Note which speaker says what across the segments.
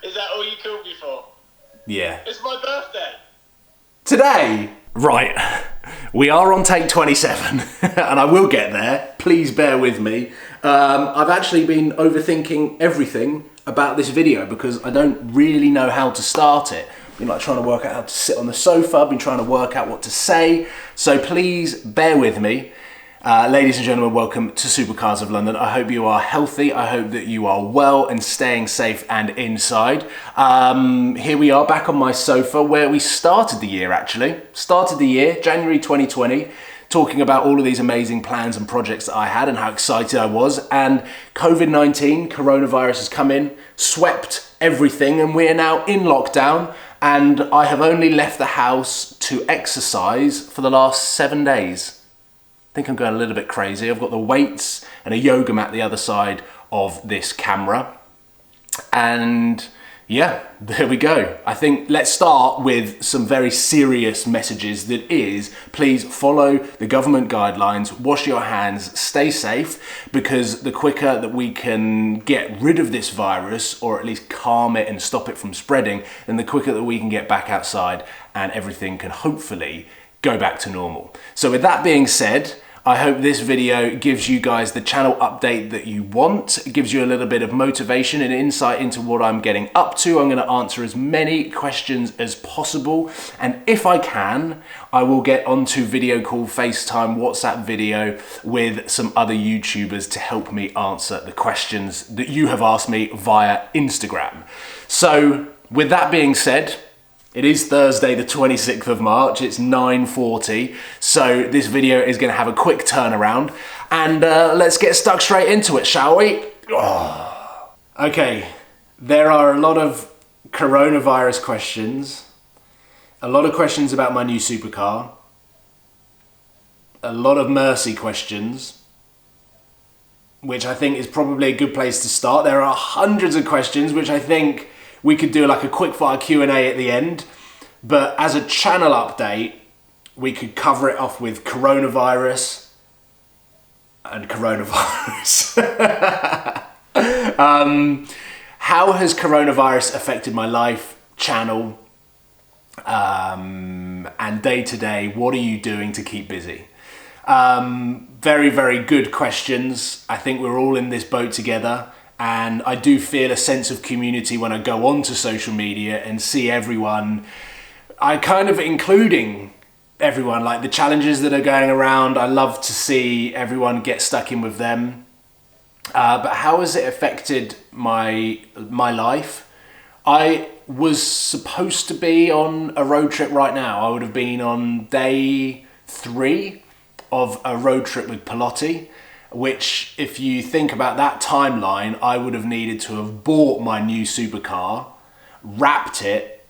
Speaker 1: Is that all you called me for?
Speaker 2: Yeah.
Speaker 1: It's my birthday.
Speaker 2: Today? Right. We are on take 27, and I will get there. Please bear with me. I've actually been overthinking everything about this video because I don't really know how to start it. I've been trying to work out how to sit on the sofa. I've been trying to work out what to say. So please bear with me. Ladies and gentlemen, welcome to Supercars of London. I hope you are healthy. I hope that you are well and staying safe and inside. Here we are back on my sofa where we started the year, actually. Started the year, January 2020, talking about all of these amazing plans and projects that I had and how excited I was. And COVID-19, coronavirus has come in, swept everything, and we are now in lockdown. And I have only left the house to exercise for the last 7 days. I think I'm going a little bit crazy. I've got the weights and a yoga mat the other side of this camera. And yeah, there we go. I think let's start with some very serious messages. That is, please follow the government guidelines, wash your hands, stay safe, because the quicker that we can get rid of this virus, or at least calm it and stop it from spreading, then the quicker that we can get back outside and everything can hopefully go back to normal. So with that being said, I hope this video gives you guys the channel update that you want. It gives you a little bit of motivation and insight into what I'm getting up to. I'm going to answer as many questions as possible. And if I can, I will get onto video call, FaceTime, WhatsApp video with some other YouTubers to help me answer the questions that you have asked me via Instagram. So with that being said, it is Thursday, the 26th of March, it's 9:40, so this video is going to have a quick turnaround, and let's get stuck straight into it, shall we? Oh. Okay, there are a lot of coronavirus questions, a lot of questions about my new supercar, a lot of mercy questions, which I think is probably a good place to start. There are hundreds of questions, which I think we could do like a quickfire Q&A at the end, but as a channel update, we could cover it off with coronavirus and coronavirus. How has coronavirus affected my life, channel, and day to day? What are you doing to keep busy? Very, very good questions. I think we're all in this boat together. And I do feel a sense of community when I go onto social media and see everyone, including everyone, like the challenges that are going around. I love to see everyone get stuck in with them. But how has it affected my life? I was supposed to be on a road trip right now. I would have been on day 3 of a road trip with Pelotti, which, if you think about that timeline, I would have needed to have bought my new supercar, wrapped it,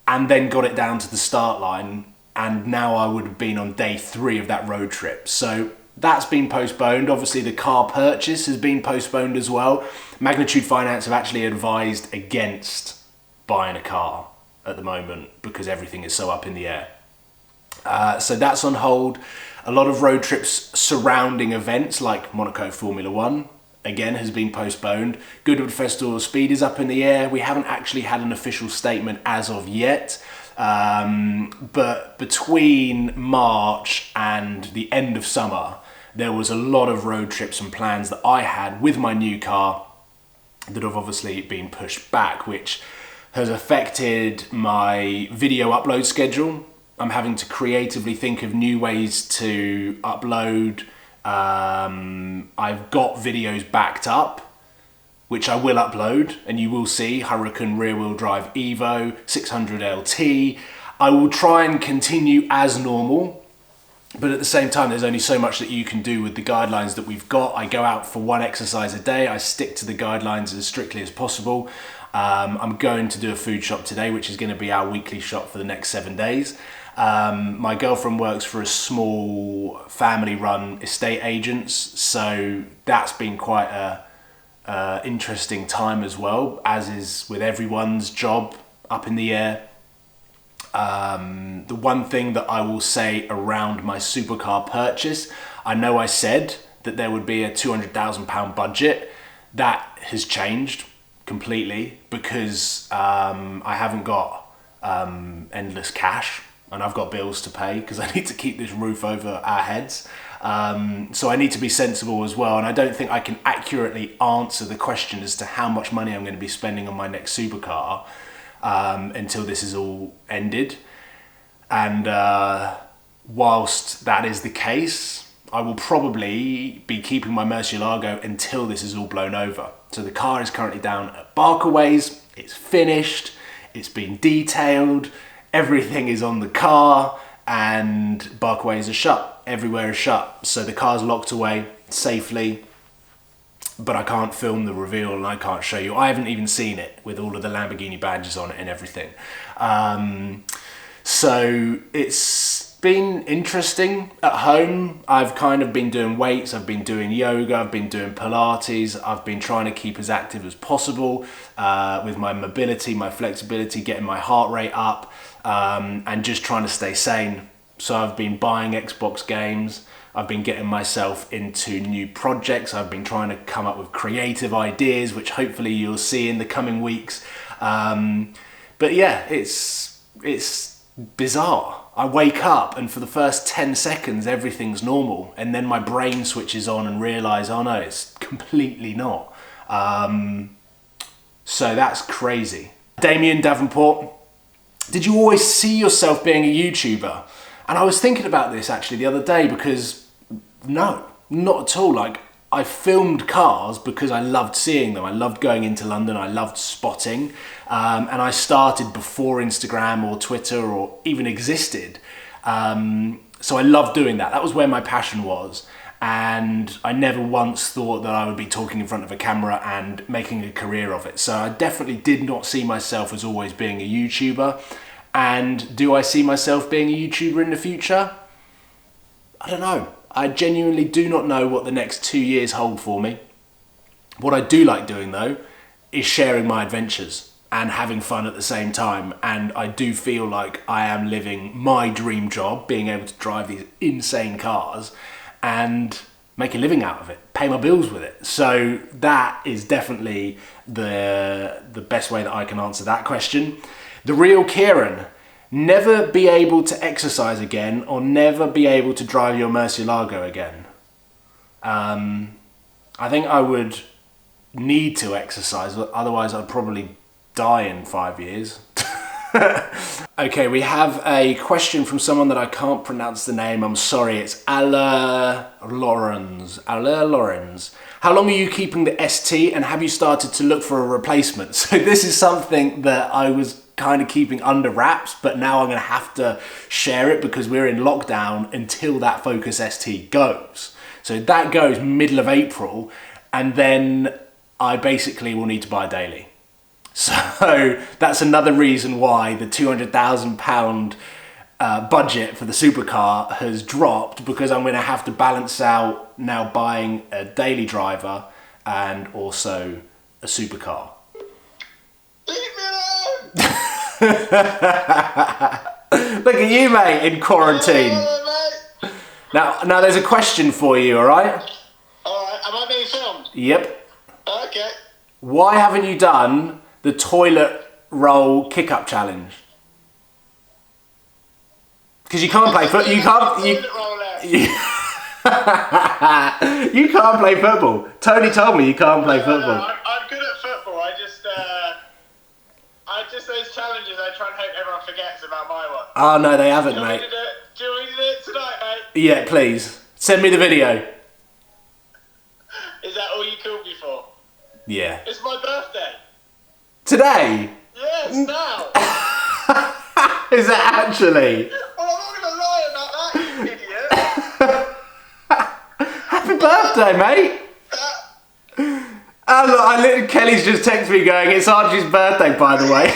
Speaker 2: and then got it down to the start line, and now I would have been on day 3 of that road trip. So that's been postponed. Obviously, the car purchase has been postponed as well. Magnitude Finance have actually advised against buying a car at the moment because everything is so up in the air. So that's on hold. A lot of road trips surrounding events like Monaco Formula 1, again, has been postponed. Goodwood Festival of Speed is up in the air. We haven't actually had an official statement as of yet. But between March and the end of summer, there was a lot of road trips and plans that I had with my new car that have obviously been pushed back, which has affected my video upload schedule. I'm having to creatively think of new ways to upload. I've got videos backed up, which I will upload, and you will see Hurricane rear-wheel drive Evo, 600 LT. I will try and continue as normal, but at the same time, there's only so much that you can do with the guidelines that we've got. I go out for 1 exercise a day. I stick to the guidelines as strictly as possible. I'm going to do a food shop today, which is going to be our weekly shop for the next 7 days. My girlfriend works for a small family-run estate agents, so that's been quite a interesting time as well, as is with everyone's job up in the air. The one thing that I will say around my supercar purchase, I know I said that there would be a £200,000 budget. That has changed. completely because I haven't got endless cash and I've got bills to pay because I need to keep this roof over our heads. So I need to be sensible as well, and I don't think I can accurately answer the question as to how much money I'm going to be spending on my next supercar until this is all ended. And whilst that is the case, I will probably be keeping my Murcielago until this is all blown over. So the car is currently down at Barkaways, it's finished, it's been detailed, everything is on the car, and Barkaways are shut, everywhere is shut. So the car's locked away safely, but I can't film the reveal and I can't show you. I haven't even seen it with all of the Lamborghini badges on it and everything. So it's been interesting at home. I've kind of been doing weights, I've been doing yoga, I've been doing Pilates, I've been trying to keep as active as possible with my mobility, my flexibility, getting my heart rate up, and just trying to stay sane. So I've been buying Xbox games, I've been getting myself into new projects, I've been trying to come up with creative ideas, which hopefully you'll see in the coming weeks. But yeah, it's bizarre. I wake up and for the first 10 seconds everything's normal, and then my brain switches on and realise, oh no, it's completely not. So that's crazy. Damien Davenport, did you always see yourself being a YouTuber? And I was thinking about this actually the other day because no, not at all. Like, I filmed cars because I loved seeing them. I loved going into London. I loved spotting. And I started before Instagram or Twitter or even existed. So I loved doing that. That was where my passion was. And I never once thought that I would be talking in front of a camera and making a career of it. So I definitely did not see myself as always being a YouTuber. And do I see myself being a YouTuber in the future? I don't know. I genuinely do not know what the next 2 years hold for me. What I do like doing though is sharing my adventures and having fun at the same time. And I do feel like I am living my dream job, being able to drive these insane cars and make a living out of it, pay my bills with it. So that is definitely the best way that I can answer that question. The real Kieran, never be able to exercise again or never be able to drive your Murcielago again. I think I would need to exercise, otherwise I'd probably die in 5 years. Okay, we have a question from someone that I can't pronounce the name. I'm sorry, it's Ala Lorenz. How long are you keeping the ST and have you started to look for a replacement? So this is something that I was kind of keeping under wraps, but now I'm going to have to share it because we're in lockdown until that Focus ST goes. So that goes middle of April, and then I basically will need to buy a daily. So that's another reason why the £200,000 budget for the supercar has dropped, because I'm going to have to balance out now buying a daily driver and also a supercar.
Speaker 1: Leave me alone!
Speaker 2: Look at you, mate, in quarantine.
Speaker 1: Mate.
Speaker 2: Now there's a question for you, alright?
Speaker 1: Alright, am I being filmed?
Speaker 2: Yep.
Speaker 1: Okay.
Speaker 2: Why haven't you done the toilet roll kick-up challenge? Because you can't play football. You can't play football. Tony told me you can't play football.
Speaker 1: No, I'm good at football. I just those challenges I try and hope everyone forgets about my one.
Speaker 2: Oh no, they haven't, mate.
Speaker 1: Do you want me to do it tonight, mate?
Speaker 2: Yeah, please. Send me the video.
Speaker 1: Is that all you called me for?
Speaker 2: Yeah.
Speaker 1: It's my birthday.
Speaker 2: Today?
Speaker 1: Yes, now.
Speaker 2: Is it actually?
Speaker 1: Well, I'm not going to lie about that, you idiot.
Speaker 2: Happy birthday, mate. Kelly's just texted me going, it's Archie's birthday, by the way.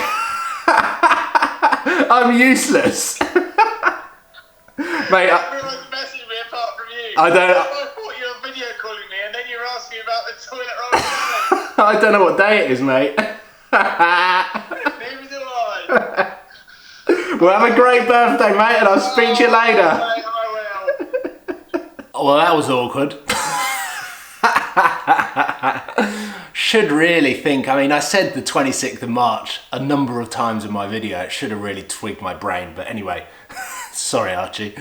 Speaker 2: I'm useless. Mate,
Speaker 1: everyone's messaging me apart from you.
Speaker 2: I don't.
Speaker 1: I thought you were video calling me, and then you were asking me about the toilet roll challenge.
Speaker 2: I don't know what day it is, mate.
Speaker 1: Neither do I.
Speaker 2: Well, have a great birthday, mate, and I'll speak to you later.
Speaker 1: I will.
Speaker 2: Well, that was awkward. should really think, I mean, I said the 26th of March a number of times in my video. It should have really twigged my brain, but anyway, sorry, Archie.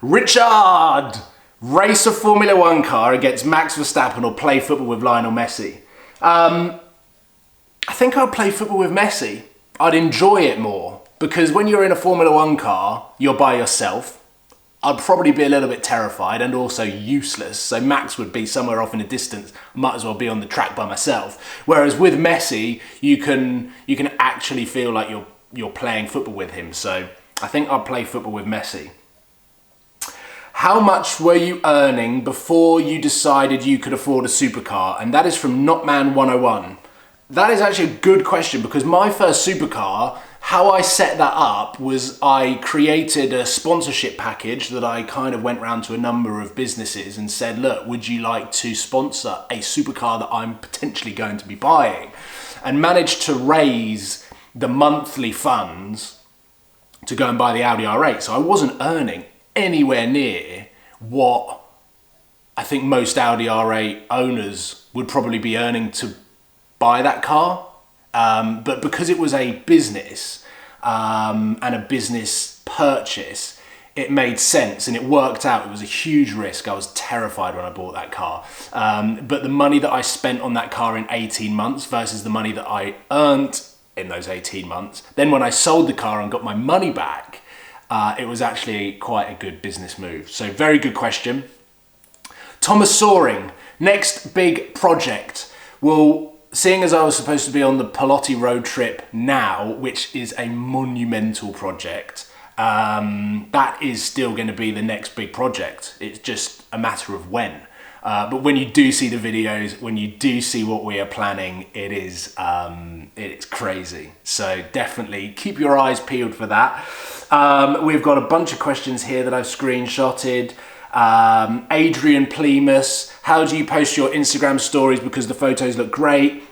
Speaker 2: Richard, race a Formula One car against Max Verstappen or play football with Lionel Messi? I think I'd play football with Messi. I'd enjoy it more because when you're in a Formula One car, you're by yourself. I'd probably be a little bit terrified and also useless. So Max would be somewhere off in the distance. Might as well be on the track by myself. Whereas with Messi, you can actually feel like you're playing football with him. So I think I'd play football with Messi. How much were you earning before you decided you could afford a supercar? And that is from Notman101. That is actually a good question because my first supercar, how I set that up was I created a sponsorship package that I kind of went around to a number of businesses and said, look, would you like to sponsor a supercar that I'm potentially going to be buying? And managed to raise the monthly funds to go and buy the Audi R8. So I wasn't earning anywhere near what I think most Audi R8 owners would probably be earning to buy that car. But because it was a business and a business purchase, it made sense and it worked out. It was a huge risk. I was terrified when I bought that car. But the money that I spent on that car in 18 months versus the money that I earned in those 18 months, then when I sold the car and got my money back, it was actually quite a good business move. So very good question. Thomas Soaring, next big project. Well, seeing as I was supposed to be on the Pelotti road trip now, which is a monumental project, that is still going to be the next big project. It's just a matter of when. But when you do see the videos, when you do see what we are planning, it's crazy. So definitely keep your eyes peeled for that. We've got a bunch of questions here that I've screenshotted. Adrian Plemus, how do you post your Instagram stories because the photos look great?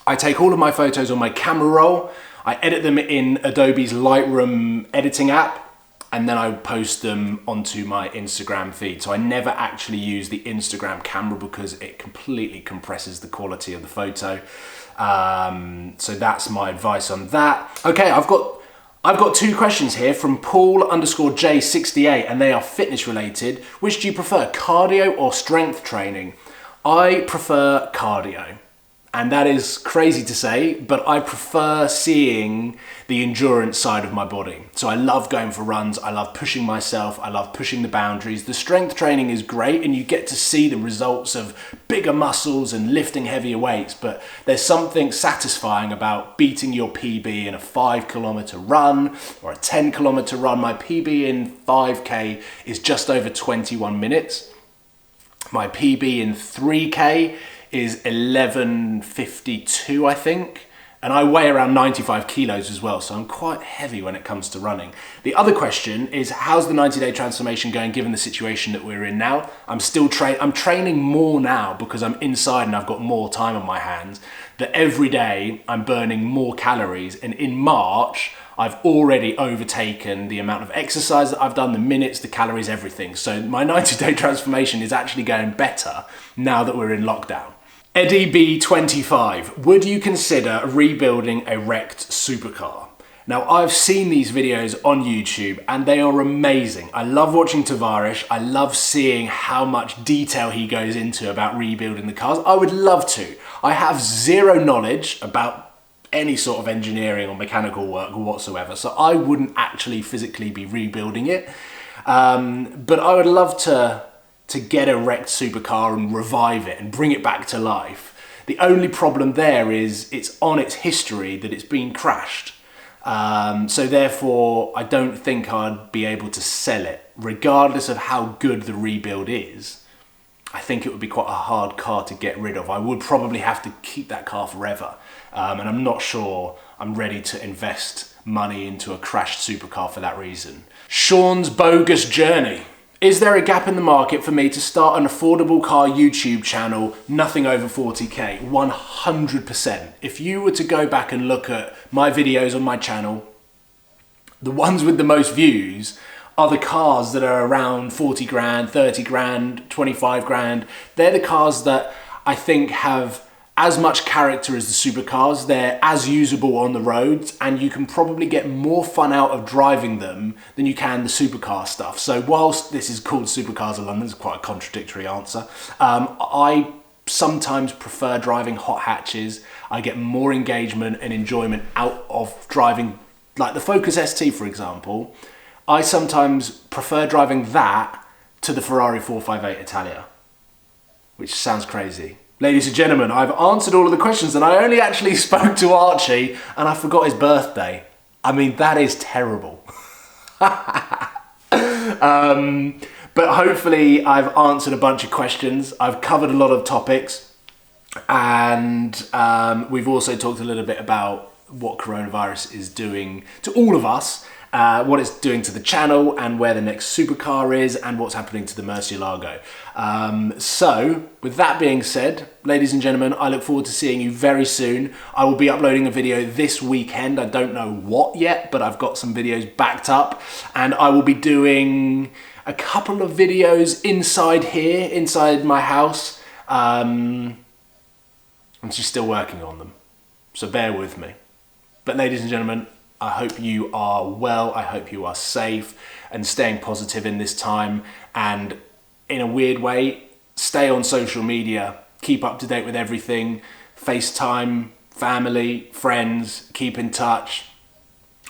Speaker 2: I take all of my photos on my camera roll, I edit them in Adobe's Lightroom editing app, and then I post them onto my Instagram feed. So I never actually use the Instagram camera because it completely compresses the quality of the photo. So that's my advice on that. Okay, I've got two questions here from Paul_J68 and they are fitness related. Which do you prefer, cardio or strength training? I prefer cardio. And that is crazy to say, but I prefer seeing the endurance side of my body. So I love going for runs, I love pushing myself, I love pushing the boundaries. The strength training is great and you get to see the results of bigger muscles and lifting heavier weights, but there's something satisfying about beating your PB in a 5-kilometer run or a 10-kilometer run. My PB in 5K is just over 21 minutes. My PB in 3K is 11:52, I think. And I weigh around 95 kilos as well, so I'm quite heavy when it comes to running. The other question is, how's the 90-day transformation going given the situation that we're in now? I'm training more now because I'm inside and I've got more time on my hands, that every day I'm burning more calories. And in March, I've already overtaken the amount of exercise that I've done, the minutes, the calories, everything. So my 90-day transformation is actually going better now that we're in lockdown. Eddie B25, would you consider rebuilding a wrecked supercar? Now, I've seen these videos on YouTube and they are amazing. I love watching Tavares. I love seeing how much detail he goes into about rebuilding the cars. I would love to. I have zero knowledge about any sort of engineering or mechanical work whatsoever, so I wouldn't actually physically be rebuilding it. But I would love to get a wrecked supercar and revive it and bring it back to life. The only problem there is it's on its history that it's been crashed. So therefore, I don't think I'd be able to sell it. Regardless of how good the rebuild is, I think it would be quite a hard car to get rid of. I would probably have to keep that car forever. And I'm not sure I'm ready to invest money into a crashed supercar for that reason. Sean's bogus journey. Is there a gap in the market for me to start an affordable car YouTube channel, nothing over 40k? 100%. If you were to go back and look at my videos on my channel, the ones with the most views are the cars that are around 40 grand, 30 grand, 25 grand. They're the cars that I think have as much character as the supercars. They're as usable on the roads, and you can probably get more fun out of driving them than you can the supercar stuff. So whilst this is called Supercars of London, it's quite a contradictory answer. I sometimes prefer driving hot hatches. I get more engagement and enjoyment out of driving, like the Focus ST, for example. I sometimes prefer driving that to the Ferrari 458 Italia, which sounds crazy. Ladies and gentlemen, I've answered all of the questions, and I only actually spoke to Archie and I forgot his birthday. I mean, that is terrible. But hopefully I've answered a bunch of questions. I've covered a lot of topics, and we've also talked a little bit about what coronavirus is doing to all of us, what it's doing to the channel, and where the next supercar is, and what's happening to the Murcielago. So with that being said, ladies and gentlemen, I look forward to seeing you very soon. I will be uploading a video this weekend. I don't know what yet, but I've got some videos backed up, and I will be doing a couple of videos inside here, inside my house. I'm just still working on them, so bear with me. But ladies and gentlemen, I hope you are well, I hope you are safe and staying positive in this time, and in a weird way, stay on social media, keep up to date with everything, FaceTime, family, friends, keep in touch,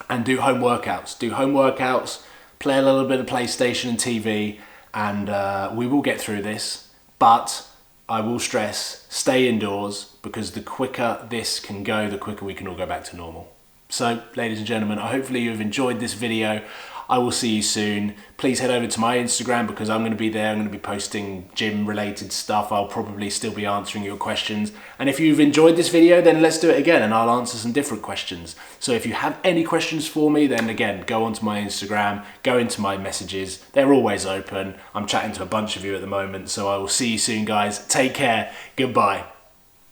Speaker 2: and do home workouts. Do home workouts, play a little bit of PlayStation and TV, and we will get through this. But I will stress, stay indoors, because the quicker this can go, the quicker we can all go back to normal. So, ladies and gentlemen, hopefully you've enjoyed this video. I will see you soon. Please head over to my Instagram, because I'm going to be there. I'm going to be posting gym-related stuff. I'll probably still be answering your questions. And if you've enjoyed this video, then let's do it again, and I'll answer some different questions. So if you have any questions for me, then again, go onto my Instagram, go into my messages. They're always open. I'm chatting to a bunch of you at the moment, so I will see you soon, guys. Take care. Goodbye.